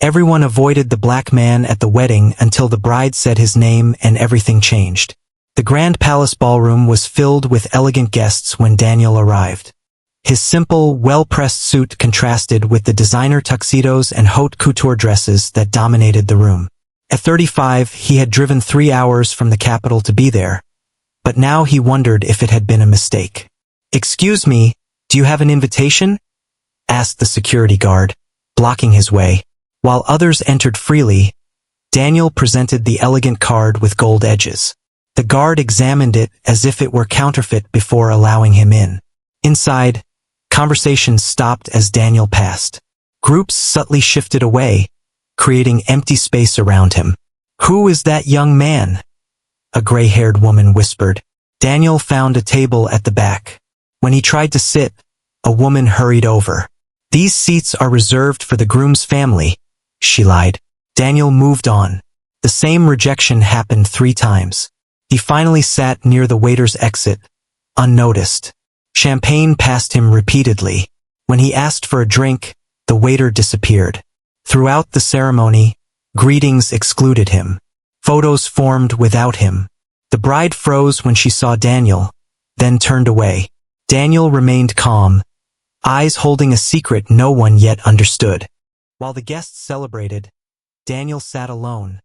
Everyone avoided the black man at the wedding until the bride said his name and everything changed. The Grand Palace ballroom was filled with elegant guests when Daniel arrived. His simple, well-pressed suit contrasted with the designer tuxedos and haute couture dresses that dominated the room. At 35, he had driven 3 hours from the capital to be there, but now he wondered if it had been a mistake. "Excuse me, do you have an invitation?" asked the security guard, blocking his way. While others entered freely, Daniel presented the elegant card with gold edges. The guard examined it as if it were counterfeit before allowing him in. Inside, conversations stopped as Daniel passed. Groups subtly shifted away, creating empty space around him. "Who is that young man?" a gray-haired woman whispered. Daniel found a table at the back. When he tried to sit, a woman hurried over. "These seats are reserved for the groom's family," she lied. Daniel moved on. The same rejection happened 3 times. He finally sat near the waiter's exit, unnoticed. Champagne passed him repeatedly. When he asked for a drink, the waiter disappeared. Throughout the ceremony, greetings excluded him. Photos formed without him. The bride froze when she saw Daniel, then turned away. Daniel remained calm, eyes holding a secret no one yet understood. While the guests celebrated, Daniel sat alone,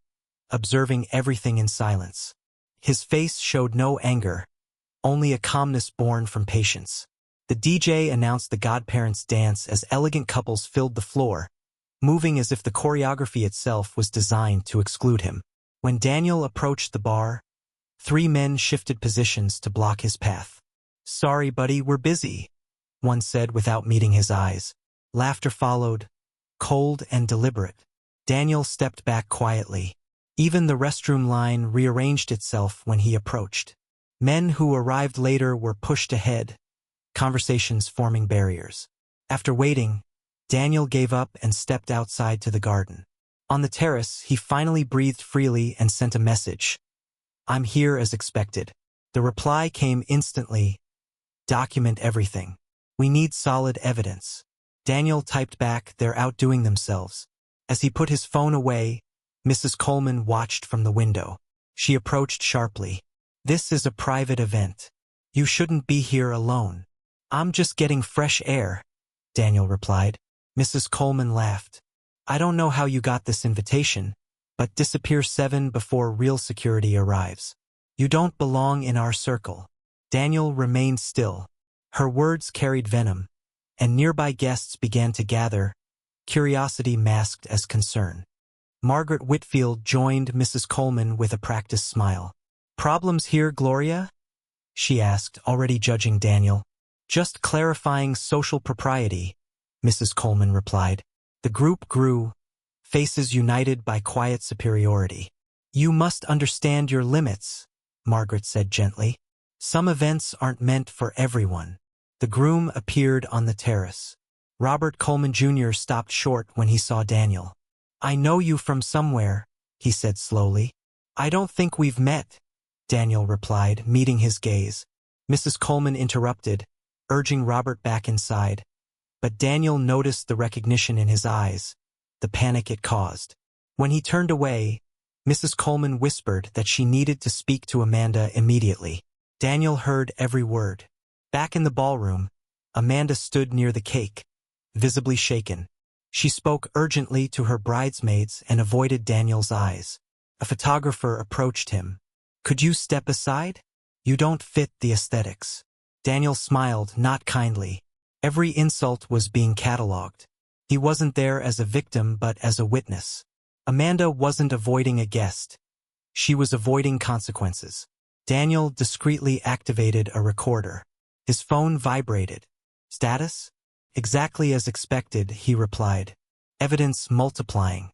observing everything in silence. His face showed no anger, only a calmness born from patience. The DJ announced the godparents' dance as elegant couples filled the floor, moving as if the choreography itself was designed to exclude him. When Daniel approached the bar, 3 men shifted positions to block his path. "Sorry, buddy, we're busy," one said without meeting his eyes. Laughter followed, cold and deliberate. Daniel stepped back quietly. Even the restroom line rearranged itself when he approached. Men who arrived later were pushed ahead, conversations forming barriers. After waiting, Daniel gave up and stepped outside to the garden. On the terrace, he finally breathed freely and sent a message. "I'm here as expected." The reply came instantly. "Document everything. We need solid evidence." Daniel typed back, "They're outdoing themselves." As he put his phone away, Mrs. Coleman watched from the window. She approached sharply. "This is a private event. You shouldn't be here alone." "I'm just getting fresh air," Daniel replied. Mrs. Coleman laughed. "I don't know how you got this invitation, but disappear 7 before real security arrives. You don't belong in our circle." Daniel remained still. Her words carried venom, and nearby guests began to gather, curiosity masked as concern. Margaret Whitfield joined Mrs. Coleman with a practiced smile. "Problems here, Gloria?" she asked, already judging Daniel. "Just clarifying social propriety," Mrs. Coleman replied. The group grew, faces united by quiet superiority. "You must understand your limits," Margaret said gently. "Some events aren't meant for everyone." The groom appeared on the terrace. Robert Coleman Jr. stopped short when he saw Daniel. "I know you from somewhere," he said slowly. "I don't think we've met," Daniel replied, meeting his gaze. Mrs. Coleman interrupted, urging Robert back inside. But Daniel noticed the recognition in his eyes, the panic it caused. When he turned away, Mrs. Coleman whispered that she needed to speak to Amanda immediately. Daniel heard every word. Back in the ballroom, Amanda stood near the cake, visibly shaken. She spoke urgently to her bridesmaids and avoided Daniel's eyes. A photographer approached him. "Could you step aside? You don't fit the aesthetics." Daniel smiled, not kindly. Every insult was being catalogued. He wasn't there as a victim but as a witness. Amanda wasn't avoiding a guest. She was avoiding consequences. Daniel discreetly activated a recorder. His phone vibrated. "Status?" "Exactly as expected," he replied. "Evidence multiplying."